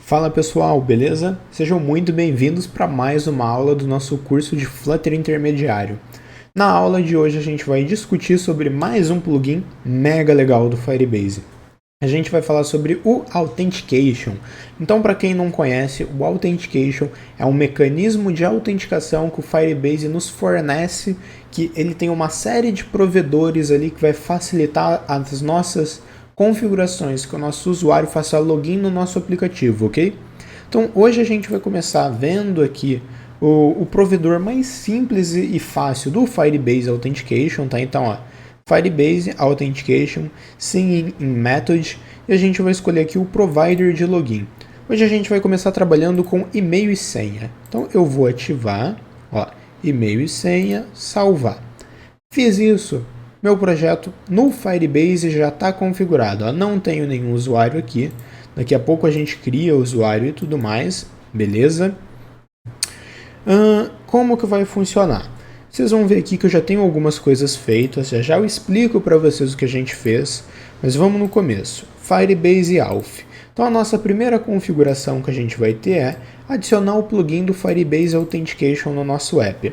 Fala pessoal, beleza? Sejam muito bem-vindos para mais uma aula do nosso curso de Flutter Intermediário. Na aula de hoje a gente vai discutir sobre mais um plugin mega legal do Firebase. A gente vai falar sobre o Authentication. Então, para quem não conhece, o Authentication é um mecanismo de autenticação que o Firebase nos fornece, que ele tem uma série de provedores ali que vai facilitar as nossas configurações, que o nosso usuário faça login no nosso aplicativo, ok? Então, hoje a gente vai começar vendo aqui o provedor mais simples e fácil do Firebase Authentication, tá? Então, ó, Firebase Authentication, Sign in Method, e a gente vai escolher aqui o provider de login. Hoje a gente vai começar trabalhando com e-mail e senha. Então eu vou ativar, ó, e-mail e senha, salvar. Fiz isso, meu projeto no Firebase já está configurado. Ó, não tenho nenhum usuário aqui. Daqui a pouco a gente cria o usuário e tudo mais, beleza? Como que vai funcionar? Vocês vão ver aqui que eu já tenho algumas coisas feitas, já eu explico para vocês o que a gente fez, mas vamos no começo. Firebase Auth. Então a nossa primeira configuração que a gente vai ter é adicionar o plugin do Firebase Authentication no nosso app.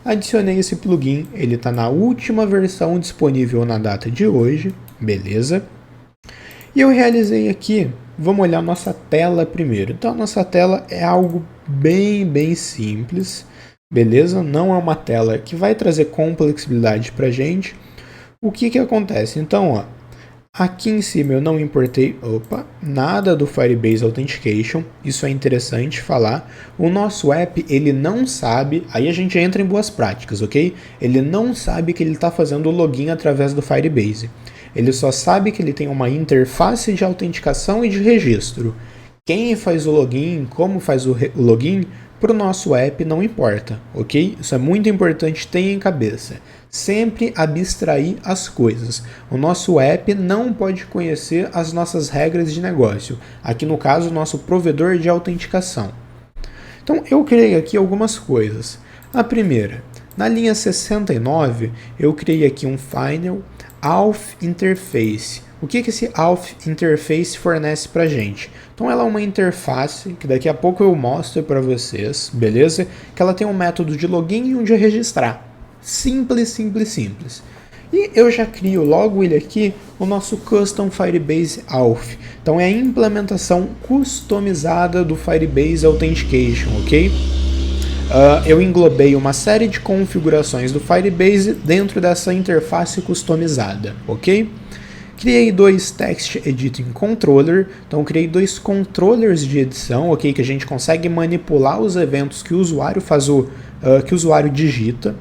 Adicionei esse plugin, ele está na última versão disponível na data de hoje, beleza? E eu realizei aqui, vamos olhar nossa tela primeiro. Então a nossa tela é algo bem simples, beleza? Não é uma tela que vai trazer complexibilidade para a gente. O que acontece? Então, ó, aqui em cima eu não importei nada do Firebase Authentication, isso é interessante falar. O nosso app, ele não sabe, aí a gente entra em boas práticas, ok? Ele não sabe que ele está fazendo o login através do Firebase. Ele só sabe que ele tem uma interface de autenticação e de registro. Quem faz o login, como faz o login, para o nosso app não importa, ok? Isso é muito importante, tenha em cabeça. Sempre abstrair as coisas. O nosso app não pode conhecer as nossas regras de negócio. Aqui no caso, o nosso provedor de autenticação. Então eu criei aqui algumas coisas. A primeira, na linha 69, eu criei aqui um Final Auth Interface. O que esse Auth Interface fornece para a gente? Então ela é uma interface, que daqui a pouco eu mostro para vocês, beleza? Que ela tem um método de login e um de registrar. Simples. E eu já crio logo ele aqui, o nosso Custom Firebase Auth. Então é a implementação customizada do Firebase Authentication, ok? Eu englobei uma série de configurações do Firebase dentro dessa interface customizada, ok? Criei dois Text Editing Controller, então criei dois controllers de edição, ok? Que a gente consegue manipular os eventos que o usuário que o usuário digita.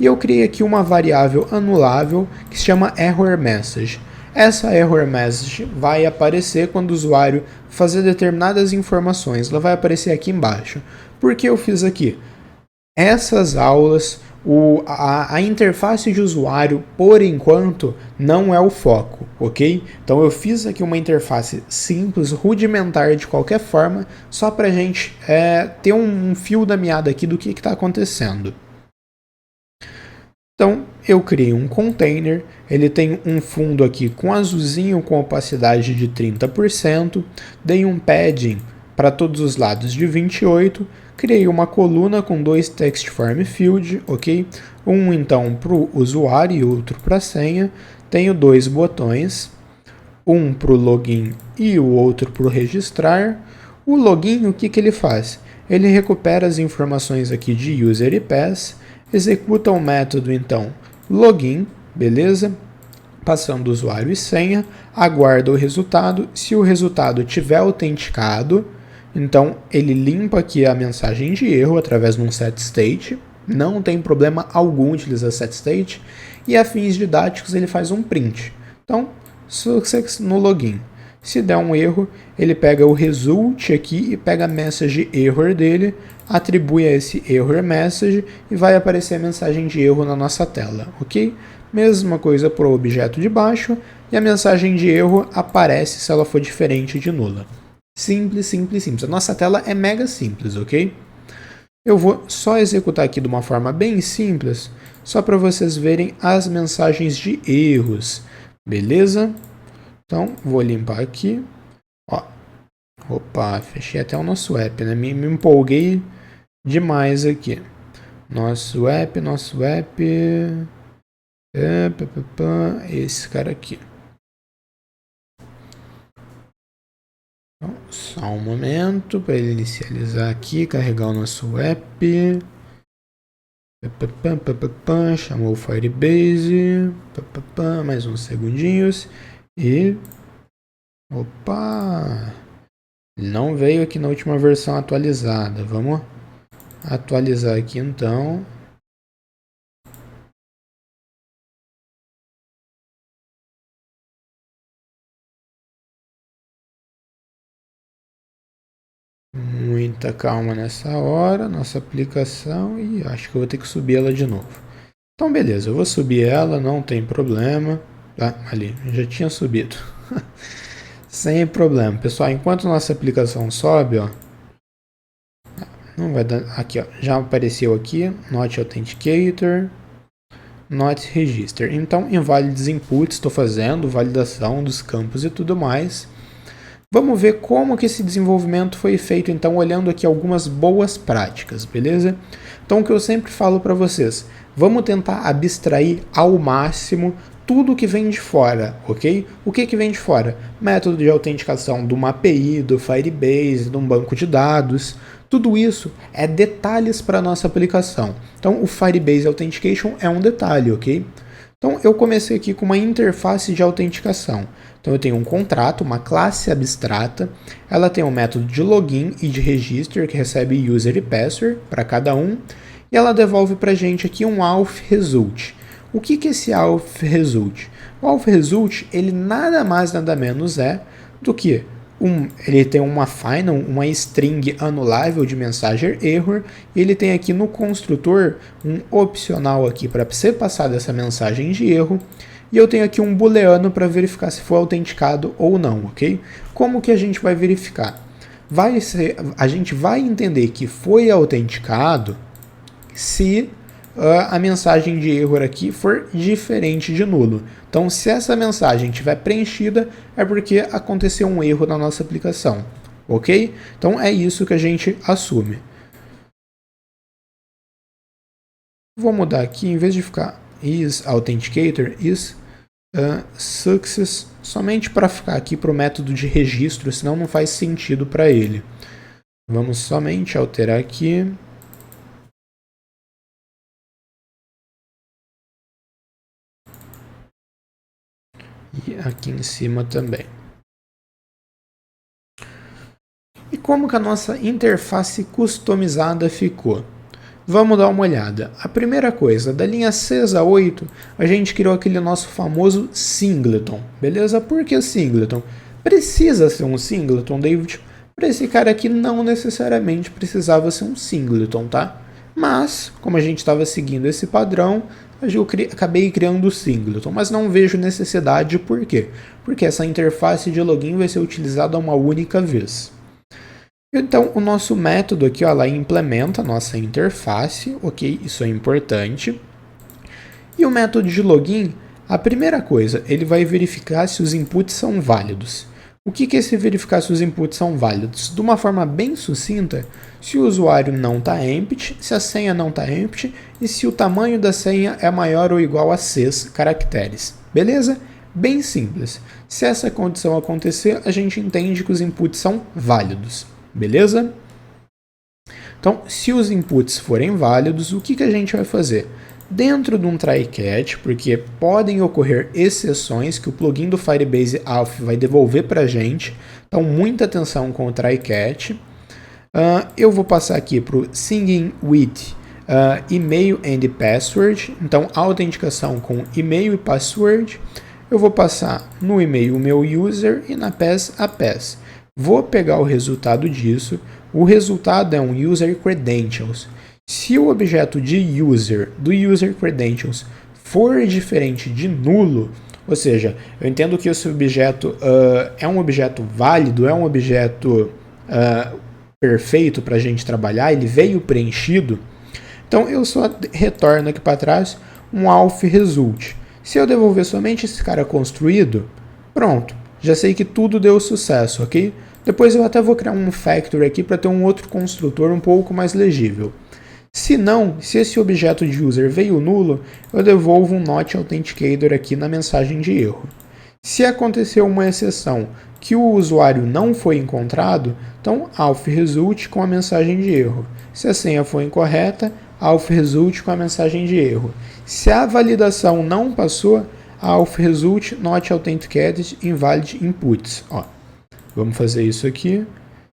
E eu criei aqui uma variável anulável que se chama Error Message. Essa Error Message vai aparecer quando o usuário fazer determinadas informações, ela vai aparecer aqui embaixo. Por que eu fiz aqui? Essas aulas, a interface de usuário, por enquanto, não é o foco, ok? Então eu fiz aqui uma interface simples, rudimentar de qualquer forma, só para a gente ter um fio da meada aqui do que está acontecendo. Então eu criei um container, ele tem um fundo aqui com azulzinho com opacidade de 30%, dei um padding para todos os lados de 28%, criei uma coluna com dois text form field, ok? Um então para o usuário e outro para a senha. Tenho dois botões, um para o login e o outro para o registrar. O login, o que ele faz? Ele recupera as informações aqui de user e pass, executa o método então login, beleza? Passando usuário e senha, aguarda o resultado. Se o resultado tiver autenticado, então ele limpa aqui a mensagem de erro através de um setState. Não tem problema algum utilizar setState. E a fins didáticos ele faz um print. Então, success no login. Se der um erro, ele pega o result aqui e pega a message error dele, atribui a esse error message e vai aparecer a mensagem de erro na nossa tela, ok? Mesma coisa para o objeto de baixo e a mensagem de erro aparece se ela for diferente de nula. Simples. A nossa tela é mega simples, ok? Eu vou só executar aqui de uma forma bem simples, só para vocês verem as mensagens de erros, beleza? Então, vou limpar aqui. Ó, Opa, fechei até o nosso app, né? Me empolguei demais aqui. Nosso app. Esse cara aqui. Então, só um momento para ele inicializar aqui, carregar o nosso app. Chamou o Firebase. Mais uns segundinhos. E. Opa! Ele não veio aqui na última versão atualizada. Vamos atualizar aqui então. Muita calma nessa hora, nossa aplicação, e acho que eu vou ter que subir ela de novo. Então beleza, eu vou subir ela, não tem problema. Ah, ali, já tinha subido. Sem problema. Pessoal, enquanto nossa aplicação sobe, ó, não vai dar, aqui ó, já apareceu aqui, Not Authenticator, Not Register. Então, invalidates inputs, estou fazendo validação dos campos e tudo mais. Vamos ver como que esse desenvolvimento foi feito, então, olhando aqui algumas boas práticas, beleza? Então, o que eu sempre falo para vocês, vamos tentar abstrair ao máximo tudo que vem de fora, ok? O que vem de fora? Método de autenticação de uma API, do Firebase, de um banco de dados. Tudo isso é detalhes para a nossa aplicação. Então, o Firebase Authentication é um detalhe, ok? Então, eu comecei aqui com uma interface de autenticação. Então, eu tenho um contrato, uma classe abstrata. Ela tem um método de login e de register, que recebe user e password para cada um. E ela devolve para a gente aqui um auth result. O que é esse auth result? O auth result, ele nada mais, nada menos é do que ele tem uma final, uma string anulável de mensagem error, e ele tem aqui no construtor um opcional aqui para ser passada essa mensagem de erro, e eu tenho aqui um booleano para verificar se foi autenticado ou não, ok? Como que a gente vai verificar? A gente vai entender que foi autenticado se a mensagem de erro aqui for diferente de nulo. Então, se essa mensagem estiver preenchida, é porque aconteceu um erro na nossa aplicação, ok? Então, é isso que a gente assume. Vou mudar aqui, em vez de ficar is authenticator, is success, somente para ficar aqui para o método de registro, senão não faz sentido para ele. Vamos somente alterar aqui. E aqui em cima também. E como que a nossa interface customizada ficou? Vamos dar uma olhada. A primeira coisa, da linha 6 a 8, a gente criou aquele nosso famoso singleton, beleza? Por que singleton? Precisa ser um singleton, David? Para esse cara aqui não necessariamente precisava ser um singleton, tá? Mas, como a gente estava seguindo esse padrão, eu acabei criando o singleton, mas não vejo necessidade. Por quê? Porque essa interface de login vai ser utilizada uma única vez. Então, o nosso método aqui, ó, ela implementa a nossa interface, ok? Isso é importante. E o método de login, a primeira coisa, ele vai verificar se os inputs são válidos. O que é esse verificar se os inputs são válidos? De uma forma bem sucinta, se o usuário não está empty, se a senha não está empty e se o tamanho da senha é maior ou igual a 6 caracteres. Beleza? Bem simples. Se essa condição acontecer, a gente entende que os inputs são válidos. Beleza? Então, se os inputs forem válidos, o que a gente vai fazer? Dentro de um try-catch, porque podem ocorrer exceções que o plugin do Firebase Auth vai devolver para a gente, então muita atenção com o try-catch. Eu vou passar aqui para o singing with email and password, então autenticação com e-mail e password. Eu vou passar no e-mail o meu user e na pass a pass. Vou pegar o resultado disso. O resultado é um user credentials. Se o objeto de user, do user credentials, for diferente de nulo, ou seja, eu entendo que esse objeto é um objeto válido, é um objeto perfeito para a gente trabalhar, ele veio preenchido, então eu só retorno aqui para trás um auth result. Se eu devolver somente esse cara construído, pronto, já sei que tudo deu sucesso, ok? Depois eu até vou criar um factory aqui para ter um outro construtor um pouco mais legível. Se não, se esse objeto de user veio nulo, eu devolvo um not authenticator aqui na mensagem de erro. Se aconteceu uma exceção que o usuário não foi encontrado, então auth result com a mensagem de erro. Se a senha foi incorreta, auth result com a mensagem de erro. Se a validação não passou, auth result not authenticated invalid inputs. Ó, vamos fazer isso aqui.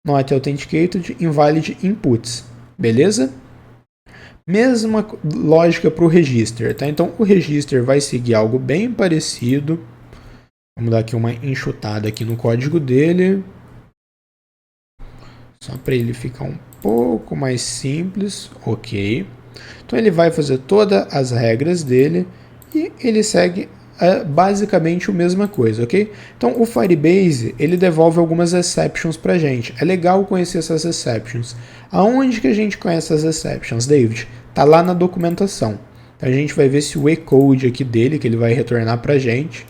Not authenticated invalid inputs. Beleza? Mesma lógica para o register, tá? Então o register vai seguir algo bem parecido. Vamos dar aqui uma enxutada aqui no código dele. Só para ele ficar um pouco mais simples. Ok. Então ele vai fazer todas as regras dele e ele segue basicamente a mesma coisa, ok? Então o Firebase, ele devolve algumas exceptions pra gente. É legal conhecer essas exceptions. Aonde que a gente conhece as exceptions, David? Tá lá na documentação. Então a gente vai ver se o E-code aqui dele, que ele vai retornar pra gente,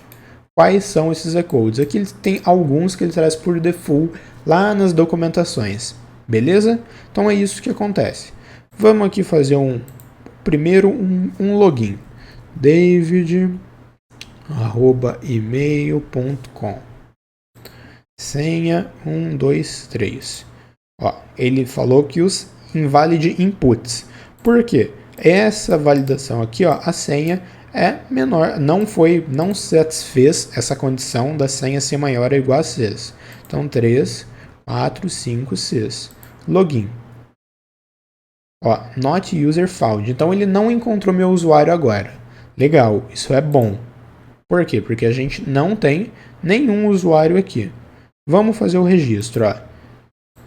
quais são esses E-codes. Aqui ele tem alguns que ele traz por default lá nas documentações. Beleza? Então é isso que acontece. Vamos aqui fazer primeiro um login. david@email.com. Senha 123. Ó, ele falou que os invalid inputs. Por quê? Essa validação aqui, ó, a senha é menor, não satisfez essa condição da senha ser maior ou igual a 6. Então 3, 4, 5, 6. Login. Ó, not user found. Então ele não encontrou meu usuário agora. Legal, isso é bom. Por quê? Porque a gente não tem nenhum usuário aqui. Vamos fazer o registro, ó.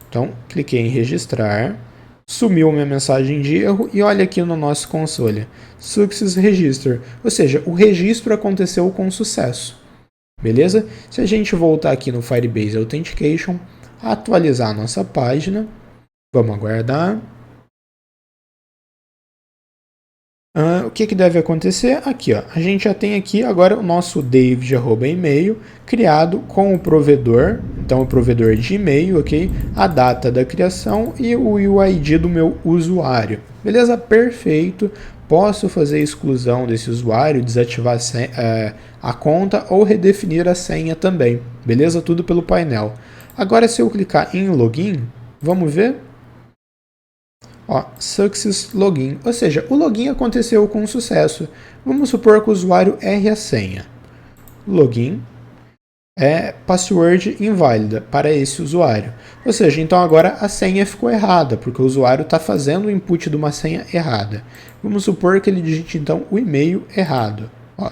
Então, cliquei em registrar, sumiu minha mensagem de erro e olha aqui no nosso console. Success Register, ou seja, o registro aconteceu com sucesso. Beleza? Se a gente voltar aqui no Firebase Authentication, atualizar a nossa página, vamos aguardar. O que deve acontecer? Aqui, ó, a gente já tem aqui agora o nosso david@email criado com o provedor, então o provedor de e-mail, ok? A data da criação e o UID do meu usuário. Beleza? Perfeito. Posso fazer exclusão desse usuário, desativar a conta ou redefinir a senha também. Beleza? Tudo pelo painel. Agora, se eu clicar em login, vamos ver? Ó, Success Login, ou seja, o login aconteceu com sucesso. Vamos supor que o usuário erre a senha. Login é password inválida para esse usuário. Ou seja, então agora a senha ficou errada, porque o usuário está fazendo o input de uma senha errada. Vamos supor que ele digite então o e-mail errado. Ó,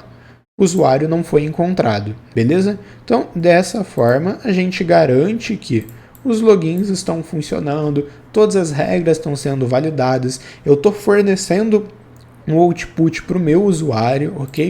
o usuário não foi encontrado, beleza? Então, dessa forma, a gente garante que os logins estão funcionando, todas as regras estão sendo validadas, eu estou fornecendo um output para o meu usuário, ok?